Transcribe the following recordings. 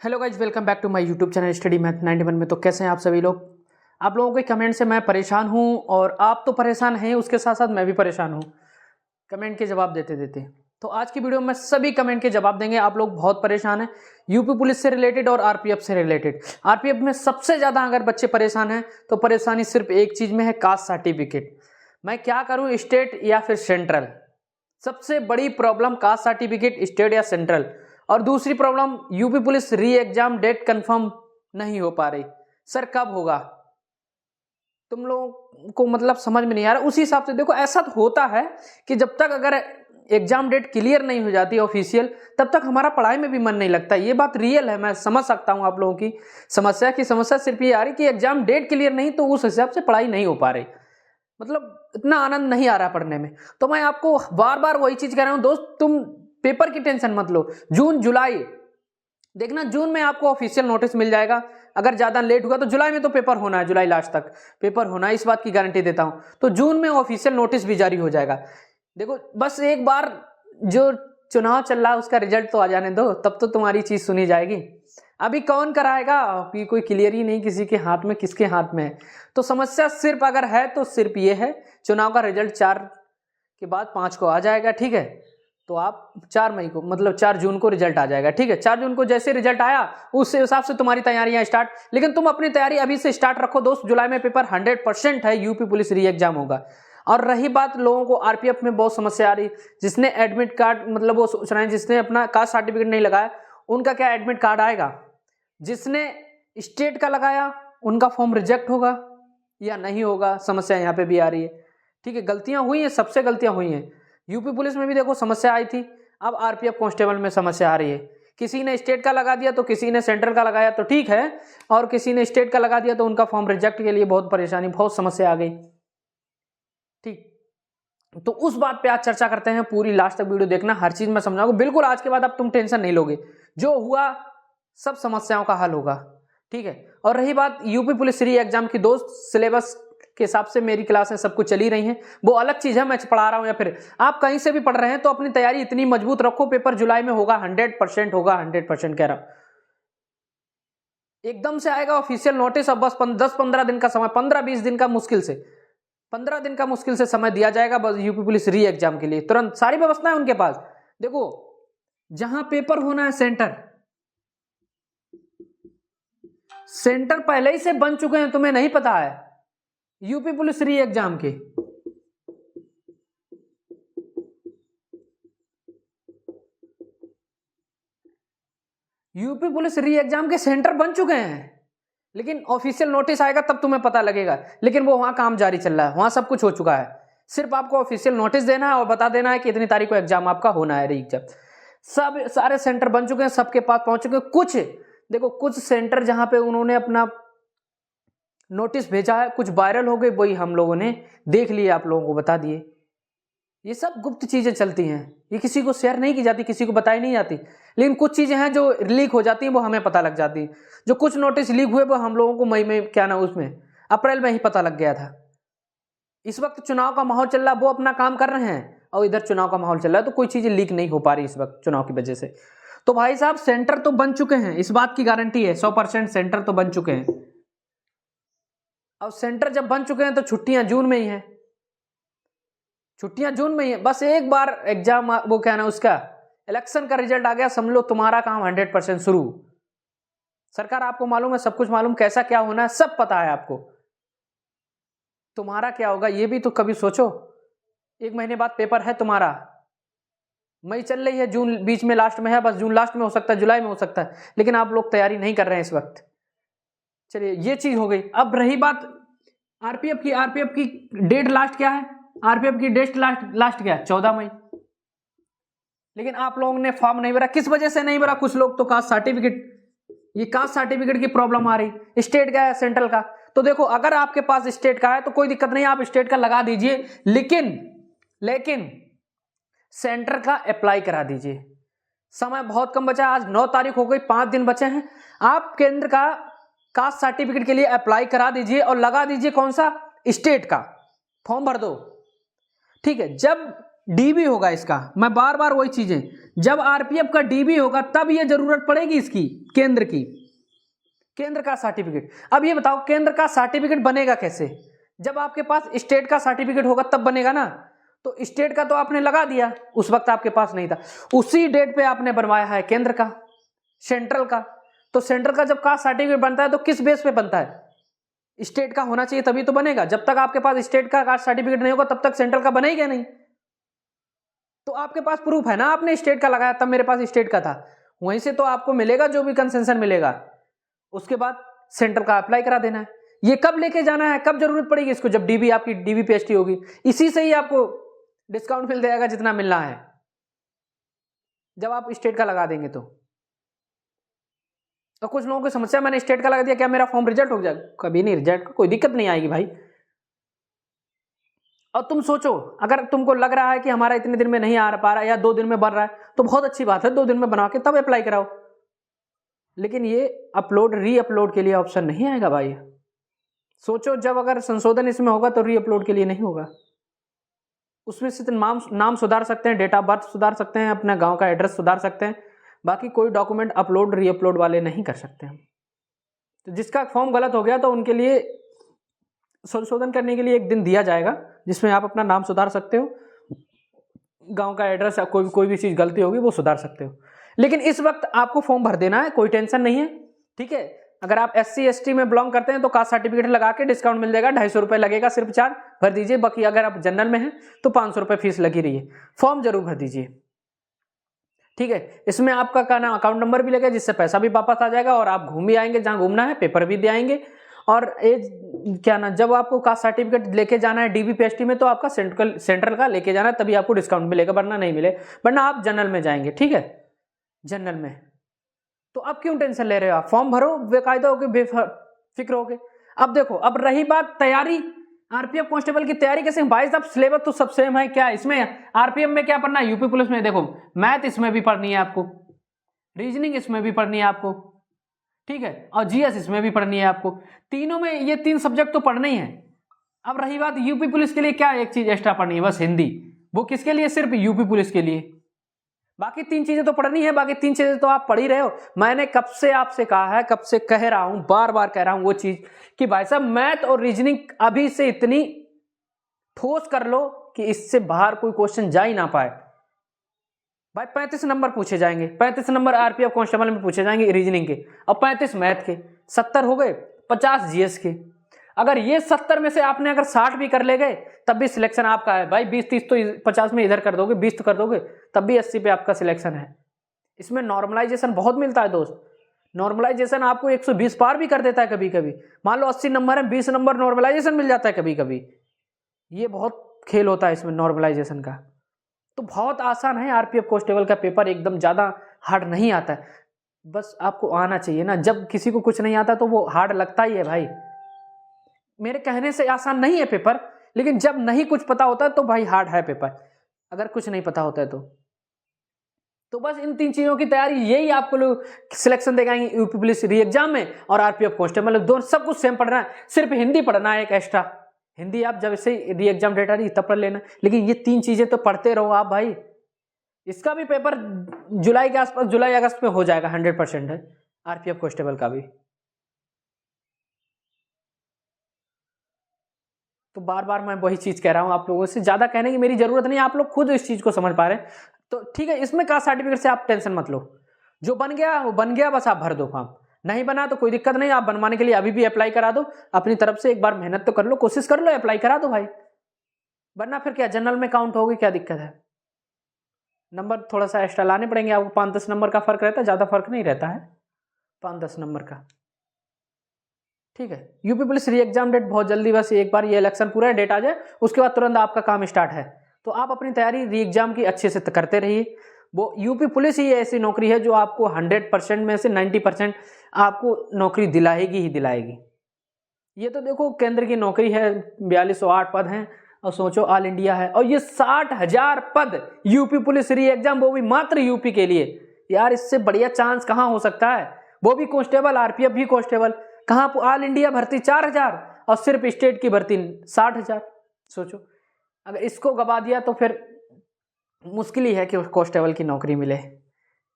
Hello guys, welcome back to my YouTube channel study math 91 में। तो कैसे हैं आप सभी लोग। आप लोगों के कमेंट से मैं परेशान हूं और आप तो परेशान हैं, उसके साथ साथ मैं भी परेशान हूं कमेंट के जवाब देते देते। तो आज की वीडियो में सभी कमेंट के जवाब देंगे। आप लोग बहुत परेशान हैं यूपी पुलिस से रिलेटेड और आरपीएफ से रिलेटेड। आरपीएफ में सबसे ज्यादा अगर बच्चे परेशान हैं तो परेशानी सिर्फ एक चीज में है, कास्ट सर्टिफिकेट। मैं क्या करूं, स्टेट या फिर सेंट्रल। सबसे बड़ी प्रॉब्लम कास्ट सर्टिफिकेट, स्टेट या सेंट्रल। और दूसरी problem UP police re exam date confirm नहीं हो पा रही। सर कब होगा, तुम लोगों को मतलब समझ में नहीं आ रहा। उसी हिसाब से देखो, ऐसा तो होता है कि जब तक अगर एग्जाम डेट क्लियर नहीं हो जाती ऑफिशियल, तब तक हमारा पढ़ाई में भी मन नहीं लगता। ये बात रियल है, मैं समझ सकता हूं आप लोगों की समस्या सिर्फ ये आ रही कि एग्जाम डेट क्लियर नहीं, तो उस हिसाब से पढ़ाई नहीं हो पा रही, मतलब इतना आनंद नहीं आ रहा पढ़ने में। तो मैं आपको बार बार वही चीज कह रहा हूं दोस्त, तुम पेपर की टेंशन मत लो। जून जुलाई देखना, जून में आपको ऑफिशियल नोटिस मिल जाएगा। अगर ज्यादा लेट हुआ तो जुलाई में तो पेपर होना है, जुलाई लास्ट तक पेपर होना है, इस बात की गारंटी देता हूं। तो जून में ऑफिशियल नोटिस भी जारी हो जाएगा। देखो बस एक बार जो चुनाव चल रहा है उसका रिजल्ट तो आ जाने दो, तब तो तुम्हारी चीज सुनी जाएगी। अभी कौन कराएगा, अभी कोई क्लियर ही नहीं किसी के हाथ में, किसके हाथ में है। तो समस्या सिर्फ अगर है तो सिर्फ ये है, चुनाव का रिजल्ट 4 के बाद 5 को आ जाएगा, ठीक है। तो आप 4 मई को मतलब 4 जून को रिजल्ट आ जाएगा, ठीक है। 4 जून को जैसे रिजल्ट आया उस हिसाब से तुम्हारी तैयारियां स्टार्ट। लेकिन तुम अपनी तैयारी अभी से स्टार्ट रखो दोस्त। जुलाई में पेपर 100% है, यूपी पुलिस री एग्जाम होगा। और रही बात लोगों को आरपीएफ में बहुत समस्या आ रही, जिसने एडमिट कार्ड मतलब वो सोच रहे हैं, जिसने अपना कास्ट सर्टिफिकेट नहीं लगाया उनका क्या एडमिट कार्ड आएगा, जिसने स्टेट का लगाया उनका फॉर्म रिजेक्ट होगा या नहीं होगा, समस्या यहाँ पे भी आ रही है, ठीक है। गलतियां हुई हैं, सबसे गलतियां हुई हैं। यूपी पुलिस में भी देखो समस्या आई थी, अब आरपीएफ कांस्टेबल में समस्या आ रही है। किसी ने स्टेट का लगा दिया तो किसी ने सेंट्रल का लगाया तो ठीक है, और किसी ने स्टेट का लगा दिया तो उनका फॉर्म रिजेक्ट के लिए बहुत परेशानी, बहुत समस्या आ गई, ठीक। तो उस बात पे आज चर्चा करते हैं, पूरी लास्ट तक वीडियो देखना, हर चीज मैं समझाऊंगा बिल्कुल। आज के बाद अब तुम टेंशन नहीं लोगे, जो हुआ सब समस्याओं का हल होगा, ठीक है। और रही बात यूपी पुलिस री एग्जाम की, दोस्त सिलेबस के हिसाब से मेरी क्लासें सब कुछ चली रही हैं, वो अलग चीज है, मैं पढ़ा रहा हूं या फिर आप कहीं से भी पढ़ रहे हैं, तो अपनी तैयारी इतनी मजबूत रखो, पेपर जुलाई में होगा, 100% होगा, 100% कह रहा हूं। एकदम से आएगा ऑफिशियल नोटिस, अब बस 10-15 दिन का समय, 15-20 दिन का मुश्किल से 15 दिन का मुश्किल से समय दिया जाएगा बस यूपी पुलिस री एग्जाम के लिए। तुरंत सारी व्यवस्था है उनके पास। देखो जहां पेपर होना है, सेंटर पहले ही से बन चुके हैं, तुम्हें नहीं पता है। यूपी पुलिस री एग्जाम के यूपी पुलिस री एग्जाम के सेंटर बन चुके हैं, लेकिन ऑफिशियल नोटिस आएगा तब तुम्हें पता लगेगा। लेकिन वो वहां काम जारी चल रहा है, वहां सब कुछ हो चुका है, सिर्फ आपको ऑफिशियल नोटिस देना है और बता देना है कि इतनी तारीख को एग्जाम आपका होना है, री एग्जाम। सब सारे सेंटर बन चुके हैं, सबके पास पहुंच चुके हैं। कुछ देखो, कुछ सेंटर जहां पे उन्होंने अपना नोटिस भेजा है, कुछ वायरल हो गए, वही हम लोगों ने देख लिए, आप लोगों को बता दिए। ये सब गुप्त चीजें चलती हैं, ये किसी को शेयर नहीं की जाती, किसी को बताई नहीं जाती। लेकिन कुछ चीजें हैं जो लीक हो जाती हैं, वो हमें पता लग जाती है। जो कुछ नोटिस लीक हुए वो हम लोगों को मई में, क्या ना उसमें अप्रैल में ही पता लग गया था। इस वक्त चुनाव का माहौल चल रहा है, वो अपना काम कर रहे हैं, और इधर चुनाव का माहौल चल रहा है, तो कोई चीजें लीक नहीं हो पा रही इस वक्त चुनाव की वजह से। तो भाई साहब सेंटर तो बन चुके हैं, इस बात की गारंटी है, 100% सेंटर तो बन चुके हैं। अब सेंटर जब बन चुके हैं तो छुट्टियां जून में ही है, छुट्टियां जून में ही है। बस एक बार एग्जाम, वो क्या ना उसका इलेक्शन का रिजल्ट आ गया, समझ लो तुम्हारा काम 100% शुरू। सरकार आपको मालूम है, सब कुछ मालूम, कैसा क्या होना है सब पता है आपको। तुम्हारा क्या होगा ये भी तो कभी सोचो। 1 महीने बाद पेपर है तुम्हारा, मई चल रही है, जून बीच में लास्ट में है, बस जून लास्ट में हो सकता है, जुलाई में हो सकता है, लेकिन आप लोग तैयारी नहीं कर रहे हैं इस वक्त। चलिए ये चीज हो गई। अब रही बात आरपीएफ की डेट लास्ट क्या है, आरपीएफ की डेट लास्ट क्या है, 14 मई। लेकिन आप लोगों ने फॉर्म नहीं भरा, किस वजह से नहीं भरा? कुछ लोग तो कास्ट सर्टिफिकेट, ये कास्ट सर्टिफिकेट की प्रॉब्लम आ रही, स्टेट का है सेंट्रल का। तो देखो अगर आपके पास स्टेट का है तो कोई दिक्कत नहीं, आप स्टेट का लगा दीजिए, लेकिन सेंटर का अप्लाई करा दीजिए। समय बहुत कम बचा है, आज 9 तारीख हो गई, 5 दिन बचे हैं। आप केंद्र का कास्ट सर्टिफिकेट के लिए अप्लाई करा दीजिए और लगा दीजिए कौन सा, स्टेट का फॉर्म भर दो, ठीक है। जब डीबी होगा इसका, मैं बार बार वही चीजें, जब आरपीएफ का डीबी होगा तब ये जरूरत पड़ेगी इसकी, केंद्र की, केंद्र का सर्टिफिकेट। अब ये बताओ केंद्र का सर्टिफिकेट बनेगा कैसे? जब आपके पास स्टेट का सर्टिफिकेट होगा तब बनेगा ना। तो स्टेट का तो आपने लगा दिया, उस वक्त आपके पास नहीं था, उसी डेट पे आपने बनवाया है केंद्र का, सेंट्रल का। तो सेंट्रल का जब कास्ट सर्टिफिकेट बनता है तो किस बेस पे बनता है? स्टेट का होना चाहिए तभी तो बनेगा। जब तक आपके पास स्टेट का कास्ट सर्टिफिकेट नहीं होगा तब तक सेंट्रल का बनेगा नहीं। तो आपके पास प्रूफ है ना, आपने स्टेट का लगाया तब मेरे पास स्टेट का था, वहीं से तो आपको मिलेगा जो भी कंसेशन मिलेगा। उसके बाद सेंट्रल का अप्लाई करा देना है। ये कब लेके जाना है, कब जरूरत पड़ेगी इसको? जब डीबी आपकी डीबी पीएचटी होगी, इसी से ही आपको डिस्काउंट मिल जाएगा जितना मिलना है, जब आप स्टेट का लगा देंगे। तो कुछ लोगों की समस्या, मैंने स्टेट का लगा दिया, क्या मेरा फॉर्म रिजेक्ट हो जाएगा? कभी नहीं, रिजेक्ट कोई दिक्कत नहीं आएगी भाई। और तुम सोचो, अगर तुमको लग रहा है कि हमारा इतने दिन में नहीं आ पा रहा है या 2 दिन में बन रहा है, तो बहुत अच्छी बात है, 2 दिन में बना के तब अप्लाई कराओ। लेकिन ये अपलोड री अपलोड के लिए ऑप्शन नहीं आएगा भाई। सोचो, जब अगर संशोधन इसमें होगा तो री अपलोड के लिए नहीं होगा। उसमें से तो नाम सुधार सकते हैं, डेट ऑफ बर्थ सुधार सकते हैं, अपना गांव का एड्रेस सुधार सकते हैं, बाकी कोई डॉक्यूमेंट अपलोड री अपलोड वाले नहीं कर सकते हैं। तो जिसका फॉर्म गलत हो गया तो उनके लिए संशोधन करने के लिए एक दिन दिया जाएगा, जिसमें आप अपना नाम सुधार सकते हो, गांव का एड्रेस, कोई भी चीज़ गलती होगी वो सुधार सकते हो। लेकिन इस वक्त आपको फॉर्म भर देना है, कोई टेंशन नहीं है, ठीक है। अगर आप SC ST में बिलोंग करते हैं तो कास्ट सर्टिफिकेट लगा के डिस्काउंट मिल जाएगा, 250 रुपये लगेगा, सिर्फ 4 भर दीजिए। बाकी अगर आप जनरल में हैं तो 500 रुपये फीस लगी रही है, फॉर्म जरूर भर दीजिए, ठीक है। इसमें आपका क्या नाम अकाउंट नंबर भी लगेगा, जिससे पैसा भी वापस आ जाएगा और आप घूम भी आएंगे जहां घूमना है, पेपर भी दे आएंगे। और एज क्या ना, जब आपको कास्ट सर्टिफिकेट लेके जाना है डीबी पीएचटी में तो आपका सेंट्रल का लेके जाना है, तभी आपको डिस्काउंट मिलेगा, वरना नहीं मिले, वरना आप जनरल में जाएंगे, ठीक है, जनरल में। तो अब क्यों टेंशन ले रहे हो? आप फॉर्म भरो बेकायदा होके, बेफिक्र होके। अब देखो, अब रही बात तैयारी, आरपीएफ कांस्टेबल की तैयारी कैसे? भाई साहब सिलेबस तो सब सेम है। क्या इसमें आरपीएफ में क्या पढ़ना है? यूपी पुलिस में देखो, मैथ इसमें भी पढ़नी है आपको, रीजनिंग इसमें भी पढ़नी है आपको, ठीक है, और जीएस इसमें भी पढ़नी है आपको। तीनों में ये 3 सब्जेक्ट तो पढ़ने ही है। अब रही बात यूपी पुलिस के लिए, क्या एक चीज एक्स्ट्रा पढ़नी है? बस हिंदी। वो किसके लिए? सिर्फ यूपी पुलिस के लिए। बाकी 3 चीजें तो पढ़नी है, बाकी 3 चीजें तो आप पढ़ ही रहे हो। मैंने कब से आपसे कहा है, कब से कह रहा हूं, बार बार कह रहा हूं वो चीज कि भाई साहब मैथ और रीजनिंग अभी से इतनी ठोस कर लो कि इससे बाहर कोई क्वेश्चन जा ही ना पाए। भाई 35 नंबर पूछे जाएंगे, 35 नंबर आरपीएफ कांस्टेबल में पूछे जाएंगे रीजनिंग के, और 35 मैथ के, 70 हो गए, 50 जीएस के। अगर ये 70 में से आपने अगर 60 भी कर ले गए तब भी सिलेक्शन आपका है भाई। 20-30 तो 50 में इधर कर दोगे, 20 तो कर दोगे, तब भी 80 पे आपका सिलेक्शन है। इसमें नॉर्मलाइजेशन बहुत मिलता है दोस्त। नॉर्मलाइजेशन आपको 120 पार भी कर देता है कभी कभी। मान लो 80 नंबर है, 20 नंबर नॉर्मलाइजेशन मिल जाता है कभी कभी। ये बहुत खेल होता है इसमें नॉर्मलाइजेशन का। तो बहुत आसान है आरपीएफ कांस्टेबल का पेपर, एकदम ज़्यादा हार्ड नहीं आता है। बस आपको आना चाहिए ना। जब किसी को कुछ नहीं आता तो वो हार्ड लगता ही है भाई। मेरे कहने से आसान नहीं है पेपर, लेकिन जब नहीं कुछ पता होता है तो भाई हार्ड है पेपर, अगर कुछ नहीं पता होता है तो बस इन 3 चीज़ों की तैयारी, यही आपको लोग सिलेक्शन देगाएंगे यूपी पुलिस री एग्जाम में और आरपीएफ कांस्टेबल, दोनों सब कुछ सेम पढ़ना है। सिर्फ हिंदी पढ़ना है एक एक्स्ट्रा। हिंदी आप जब से री एग्जाम डेट आ रही तब पढ़ लेना, लेकिन ये 3 चीजें तो पढ़ते रहो आप भाई। इसका भी पेपर जुलाई के आसपास, जुलाई अगस्त में हो जाएगा, 100% है आरपीएफ कांस्टेबल का भी। तो बार बार मैं वही चीज कह रहा हूं आप लोगों से, ज्यादा कहने की मेरी जरूरत नहीं, आप लोग खुद इस चीज को समझ पा रहे हैं। तो ठीक है, इसमें कास्ट सर्टिफिकेट से आप टेंशन मत लो, जो बन गया वो बन गया, बस आप भर दो फॉर्म। नहीं बना तो कोई दिक्कत नहीं, आप बनवाने के लिए अभी भी अप्लाई करा दो। अपनी तरफ से एक बार मेहनत तो कर लो, कोशिश कर लो, अप्लाई करा दो भाई, वरना फिर क्या जनरल में काउंट होगी, क्या दिक्कत है। नंबर थोड़ा सा एक्स्ट्रा लाने पड़ेंगे आपको, 5-10 नंबर का फर्क रहता है, ज़्यादा फर्क नहीं रहता है, 5-10 नंबर का, ठीक है। UP police re exam date बहुत जल्दी, बस एक बार ये इलेक्शन पूरा डेट आ जाए उसके बाद तुरंत आपका काम स्टार्ट है। तो आप अपनी तैयारी री एग्जाम की अच्छे से करते रहिए। वो यूपी पुलिस ही ऐसी नौकरी है जो आपको 100% में से 90% आपको नौकरी दिलाएगी ही दिलाएगी। ये तो देखो केंद्र की नौकरी है, 4208 पद हैं, और सोचो ऑल इंडिया है, और ये 60,000 पद यूपी पुलिस री एग्जाम, वो भी मात्र यूपी के लिए। यार इससे बढ़िया चांस कहाँ हो सकता है? वो भी कांस्टेबल, आरपीएफ भी कांस्टेबल, कहाँ ऑल इंडिया भर्ती 4000 और सिर्फ स्टेट की भर्ती 60,000। सोचो, अगर इसको गवा दिया तो फिर मुश्किल ही है कि कांस्टेबल की नौकरी मिले।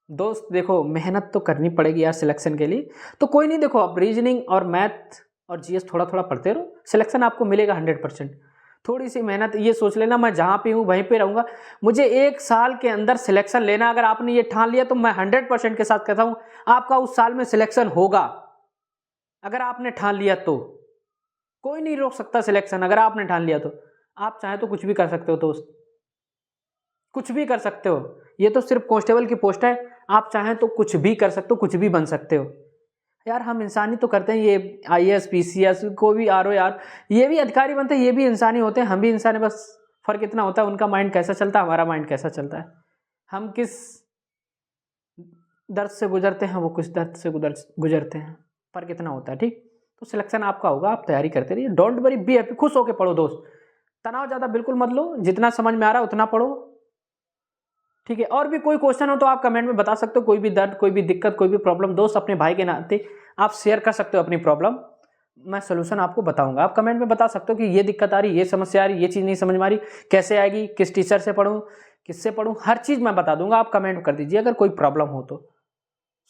दोस्त देखो, मेहनत तो करनी पड़ेगी यार सिलेक्शन के लिए, तो कोई नहीं, देखो आप रीजनिंग और मैथ और जीएस थोड़ा थोड़ा पढ़ते रहो, सिलेक्शन आपको मिलेगा 100%। थोड़ी सी मेहनत, ये सोच लेना मैं जहाँ पे हूँ वहीं पे रहूँगा, मुझे 1 साल के अंदर सिलेक्शन लेना। अगर आपने ये ठान लिया तो मैं 100% के साथ कहता हूँ आपका उस साल में सिलेक्शन होगा। अगर आपने ठान लिया तो कोई नहीं रोक सकता सिलेक्शन। अगर आपने ठान लिया तो आप चाहे तो कुछ भी कर सकते हो दोस्त, कुछ भी कर सकते हो। ये तो सिर्फ कांस्टेबल की पोस्ट है, आप चाहें तो कुछ भी कर सकते हो, कुछ भी बन सकते हो। यार हम इंसानी तो करते हैं, ये आईएएस पीसीएस को भी आर ओ यार, ये भी अधिकारी बनते हैं, ये भी इंसानी होते हैं, हम भी इंसान है। बस फर्क इतना होता है उनका माइंड कैसा चलता है, हमारा माइंड कैसा चलता है, हम किस दर्द से गुजरते हैं, वो किस दर्द से गुजरते हैं, फर्क इतना होता है। ठीक, तो सिलेक्शन आपका होगा, आप तैयारी करते रहिए, डोंट वरी, बी हैप्पी, खुश होकर पढ़ो दोस्त, तनाव ज़्यादा बिल्कुल मत लो, जितना समझ में आ रहा है उतना पढ़ो। ठीक है, और भी कोई क्वेश्चन हो तो आप कमेंट में बता सकते हो, कोई भी दर्द, कोई भी दिक्कत, कोई भी प्रॉब्लम, दोस्त अपने भाई के नाते आप शेयर कर सकते हो अपनी प्रॉब्लम, मैं सोल्यूशन आपको बताऊंगा। आप कमेंट में बता सकते हो कि ये दिक्कत आ रही, ये समस्या आ रही, ये चीज़ नहीं समझ में आ रही, कैसे आएगी, किस टीचर से पढ़ूँ, किससे पढ़ूँ, हर चीज़ मैं बता दूंगा। आप कमेंट कर दीजिए, अगर कोई प्रॉब्लम हो तो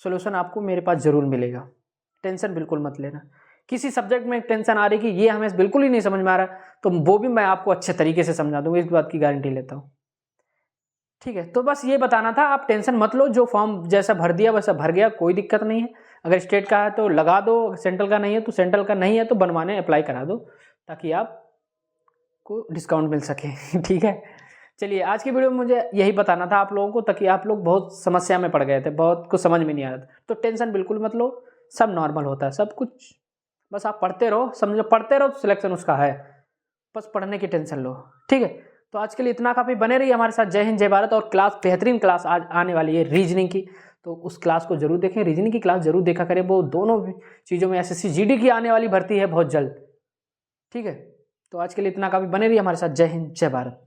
सोल्यूशन आपको मेरे पास ज़रूर मिलेगा, टेंशन बिल्कुल मत लेना। किसी सब्जेक्ट में टेंशन आ रही कि ये हमें बिल्कुल ही नहीं समझ में आ रहा, तो वो भी मैं आपको अच्छे तरीके से समझा दूंगा, इस बात की गारंटी लेता हूँ। ठीक है, तो बस ये बताना था, आप टेंशन मत लो, जो फॉर्म जैसा भर दिया वैसा भर गया, कोई दिक्कत नहीं है। अगर स्टेट का है तो लगा दो, सेंट्रल का नहीं है तो सेंट्रल का नहीं है तो बनवाने अप्लाई करा दो, ताकि आपको डिस्काउंट मिल सके। ठीक है, चलिए आज की वीडियो में मुझे यही बताना था आप लोगों को, ताकि आप लोग बहुत समस्या में पड़ गए थे, बहुत कुछ समझ में नहीं आ रहा था। तो टेंशन बिल्कुल मत लो, सब नॉर्मल होता है, सब कुछ बस आप पढ़ते रहो, समझो पढ़ते रहो, सिलेक्शन उसका है, बस पढ़ने की टेंशन लो। ठीक है, तो आज के लिए इतना काफ़ी, बने रहिए हमारे साथ। जय हिंद जय भारत। और क्लास, बेहतरीन क्लास आज आने वाली है रीजनिंग की, तो उस क्लास को जरूर देखें, रीजनिंग की क्लास जरूर देखा करें, वो दोनों चीज़ों में एसएससी जीडी की आने वाली भर्ती है बहुत जल्द। ठीक है, तो आज के लिए इतना काफ़ी, बने रहिए हमारे साथ। जय हिंद जय भारत।